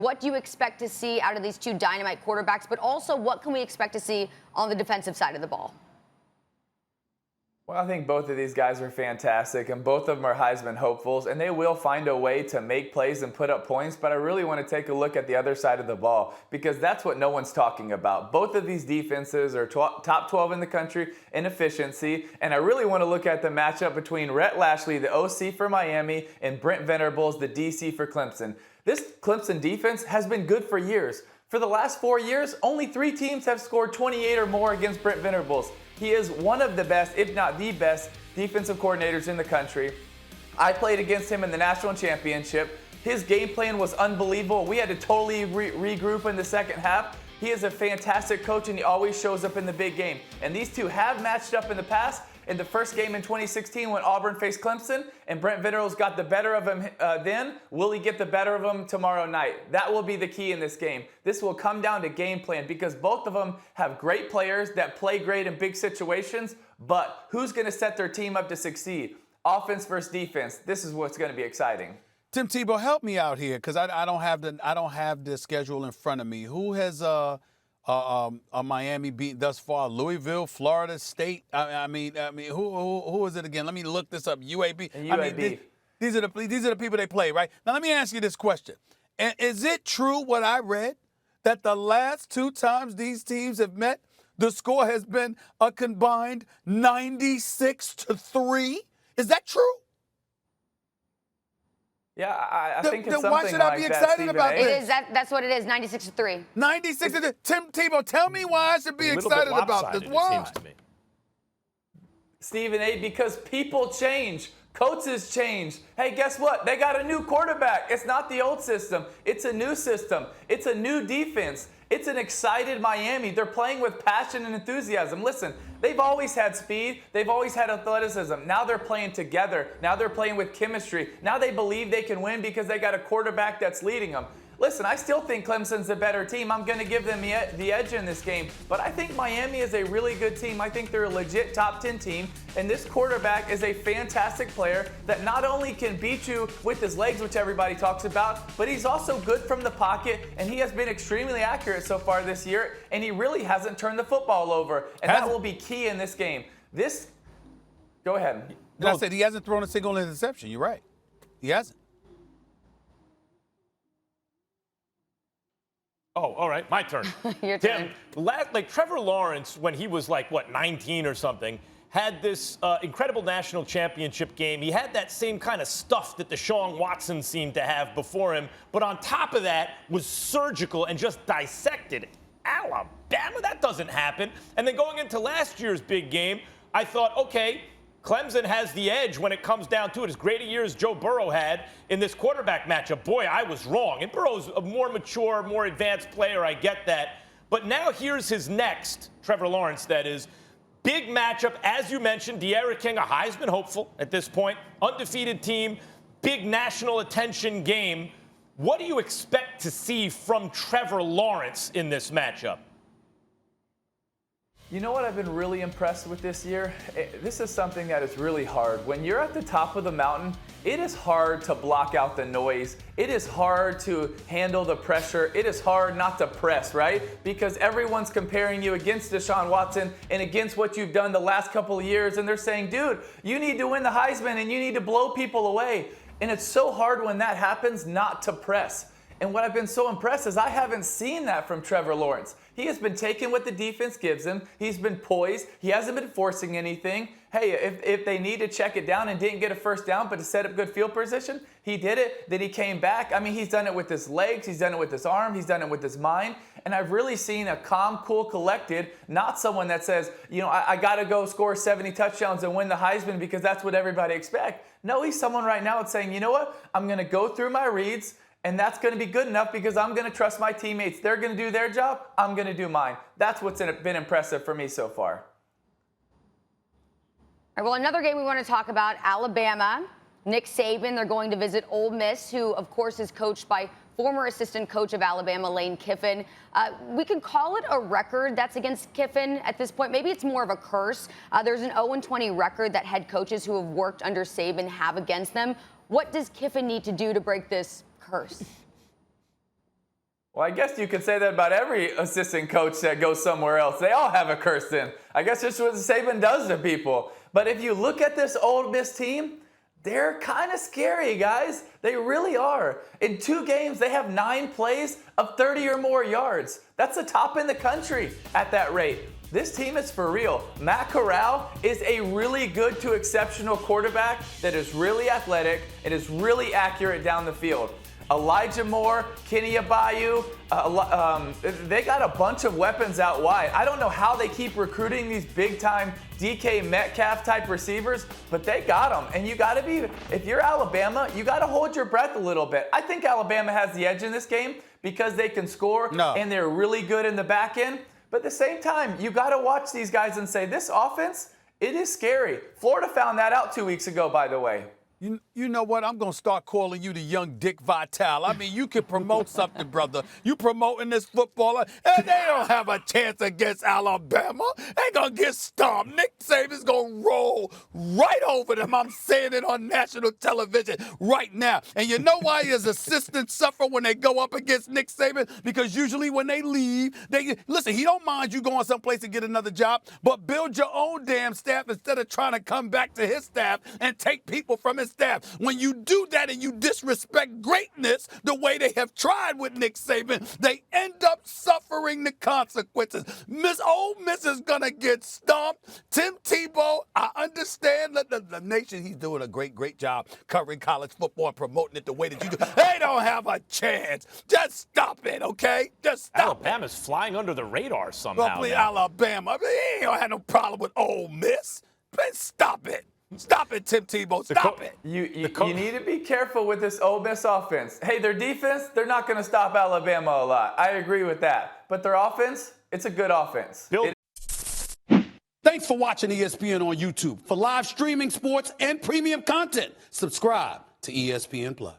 What do you expect to see out of these two dynamite quarterbacks? But also, what can we expect to see on the defensive side of the ball? Well, I think both of these guys are fantastic, and both of them are Heisman hopefuls, and they will find a way to make plays and put up points, but I really want to take a look at the other side of the ball because that's what no one's talking about. Both of these defenses are top 12 in the country in efficiency, and I really want to look at the matchup between Rhett Lashley, the OC for Miami, and Brent Venables, the DC for Clemson. This Clemson defense has been good for years. For the last 4 years, only 3 teams have scored 28 or more against Brent Venables. He is one of the best, if not the best, defensive coordinators in the country. I played against him in the national championship. His game plan was unbelievable. We had to totally regroup in the second half. He is a fantastic coach, and he always shows up in the big game. And these two have matched up in the past. In the first game in 2016 when Auburn faced Clemson and Brent Venables got the better of him then, will he get the better of him tomorrow night? That will be the key in this game. This will come down to game plan because both of them have great players that play great in big situations, but who's going to set their team up to succeed? Offense versus defense. This is what's going to be exciting. Tim Tebow, help me out here because I don't have the schedule in front of me. Who has Miami beat thus far? Louisville, Florida State. I mean, who is it again? Let me look this up. UAB. And UAB. I mean, these are the people they play, right? Now let me ask you this question: and is it true what I read that the last 2 times these teams have met, the score has been a combined 96-3? Is that true? Yeah, I think it's something why should I be excited about this? It is. That's what it is. 96-3. 96-3. Tim Tebow, tell me why I should be excited about this. Why? It seems to me. Stephen A., because people change. Coaches change. Hey, guess what? They got a new quarterback. It's not the old system. It's a new system. It's a new defense. It's an excited Miami. They're playing with passion and enthusiasm. Listen, they've always had speed. They've always had athleticism. Now they're playing together. Now they're playing with chemistry. Now they believe they can win because they got a quarterback that's leading them. Listen, I still think Clemson's a better team. I'm going to give them the edge in this game. But I think Miami is a really good team. I think they're a legit top 10 team. And this quarterback is a fantastic player that not only can beat you with his legs, which everybody talks about, but he's also good from the pocket. And he has been extremely accurate so far this year. And he really hasn't turned the football over. And that will be key in this game. Go ahead. I said he hasn't thrown a single interception. You're right. He hasn't. Oh, all right, my turn. Your turn. Tim, like Trevor Lawrence, when he was 19 or something, had this incredible national championship game. He had that same kind of stuff that Deshaun Watson seemed to have before him, but on top of that was surgical and just dissected Alabama. That doesn't happen. And then going into last year's big game, I thought, okay, Clemson has the edge when it comes down to it. As great a year as Joe Burrow had in this quarterback matchup, boy, I was wrong. And Burrow's a more mature, more advanced player. I get that. But now here's his next, Trevor Lawrence, that is. Big matchup, as you mentioned, De'Ara King, a Heisman hopeful at this point, undefeated team, big national attention game. What do you expect to see from Trevor Lawrence in this matchup? You know what I've been really impressed with this year? This is something that is really hard. When you're at the top of the mountain, it is hard to block out the noise. It is hard to handle the pressure. It is hard not to press, right? Because everyone's comparing you against Deshaun Watson and against what you've done the last couple of years. And they're saying, dude, you need to win the Heisman and you need to blow people away. And it's so hard when that happens not to press. And what I've been so impressed is I haven't seen that from Trevor Lawrence. He has been taking what the defense gives him. He's been poised. He hasn't been forcing anything. Hey, if they need to check it down and didn't get a first down, but to set up good field position, he did it. Then he came back. I mean, he's done it with his legs. He's done it with his arm. He's done it with his mind. And I've really seen a calm, cool, collected, not someone that says, I got to go score 70 touchdowns and win the Heisman because that's what everybody expects. No, he's someone right now that's saying, you know what? I'm going to go through my reads. And that's going to be good enough because I'm going to trust my teammates. They're going to do their job. I'm going to do mine. That's what's been impressive for me so far. All right, well, another game we want to talk about, Alabama. Nick Saban, they're going to visit Ole Miss, who, of course, is coached by former assistant coach of Alabama, Lane Kiffin. We can call it a record that's against Kiffin at this point. Maybe it's more of a curse. There's an 0-20 record that head coaches who have worked under Saban have against them. What does Kiffin need to do to break this curse? Well, I guess you could say that about every assistant coach that goes somewhere else. They all have a curse in. I guess that's what Saban does to people. But if you look at this Ole Miss team, they're kind of scary, guys. They really are. In 2 games, they have 9 plays of 30 or more yards. That's the top in the country at that rate. This team is for real. Matt Corral is a really good to exceptional quarterback that is really athletic and is really accurate down the field. Elijah Moore, Kenny Abayu, they got a bunch of weapons out wide. I don't know how they keep recruiting these big-time DK Metcalf type receivers, but they got them. And you got to be, if you're Alabama, you got to hold your breath a little bit. I think Alabama has the edge in this game because they can score and they're really good in the back end. But at the same time, you got to watch these guys and say, this offense, it is scary. Florida found that out 2 weeks ago, by the way. You know what? I'm going to start calling you the young Dick Vitale. I mean, you can promote something, brother. You promoting this footballer, and they don't have a chance against Alabama. They going to get stomped. Nick Saban's going to roll right over them. I'm saying it on national television right now. And you know why his assistants suffer when they go up against Nick Saban? Because usually when they leave, listen, he don't mind you going someplace and get another job, but build your own damn staff instead of trying to come back to his staff and take people from his staff. When you do that and you disrespect greatness the way they have tried with Nick Saban, they end up suffering the consequences. Ole Miss is going to get stomped. Tim Tebow, I understand that the nation, he's doing a great job covering college football and promoting it the way that you do. They don't have a chance. Just stop it, okay? Just stop Alabama's flying under the radar somehow. Well, please, Alabama. I mean, he don't have no problem with Ole Miss. But stop it. Stop it, Tim Tebow. Stop it. You need to be careful with this Ole Miss offense. Hey, their defense, they're not going to stop Alabama a lot. I agree with that. But their offense, it's a good offense. Thanks for watching ESPN on YouTube. For live streaming sports and premium content, subscribe to ESPN+.